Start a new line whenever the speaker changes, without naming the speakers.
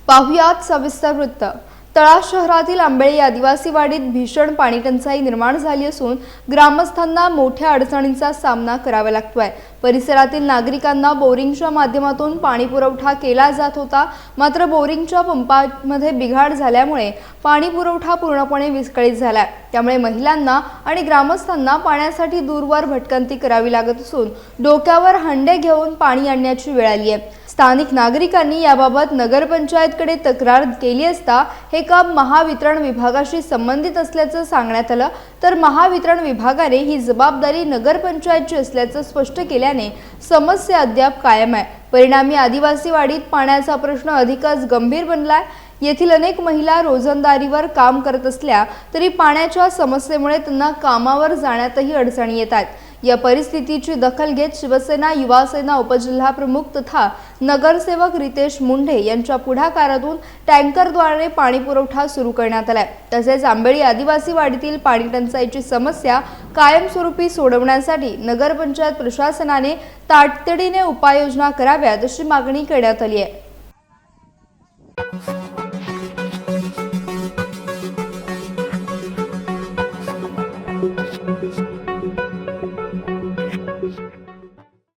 पाहुयात सविस्तर वृत्त। तळा शहरातील आंबेळी आदिवासी वाडीत भीषण पाणी टंचाई निर्माण झाली असून ग्रामस्थांना मोठ्या अडचणींचा सामना करावा लागतोय। परिसरातील नागरिकांना बोरिंगच्या माध्यमातून पाणी पुरवठा केला जात होता, मात्र बोरिंगच्या पंपामध्ये बिघाड झाल्यामुळे पाणी पुरवठा पूर्णपणे विस्कळीत झालाय। त्यामुळे महिलांना आणि ग्रामस्थांना पाण्यासाठी दूरवर भटकंती करावी लागत असून डोक्यावर हंडे घेऊन पाणी आणण्याची वेळ आली आहे। स्थानिक नागरिकांनी याबाबत नगरपंचायतकडे तक्रार केली असता हे काम महावितरण विभागाशी संबंधित असल्याचं सांगण्यात आलं, तर महावितरण विभागाने ही जबाबदारी नगरपंचायतची असल्याचं स्पष्ट केल्याने समस्या अद्याप कायम आहे। परिणामी आदिवासी वाडीत पाण्याचा प्रश्न अधिकच गंभीर बनलाय। येथील अनेक महिला रोजंदारीवर काम करत असल्या तरी पाण्याच्या समस्येमुळे त्यांना कामावर जाण्यातही अडचणी येत आहेत। या परिस्थितीची दखल घेत शिवसेना युवा सेना उपजिल्हा प्रमुख तथा नगरसेवक रितेश मुंढे यांच्या पुढाकारातून टँकरद्वारे पाणी पुरवठा सुरू करण्यात आलाय। तसेच आंबेळी आदिवासी वाडीतील पाणी टंचाईची समस्या कायमस्वरूपी सोडवण्यासाठी नगरपंचायत प्रशासनाने तातडीने उपाययोजना कराव्यात अशी मागणी करण्यात आली आहे।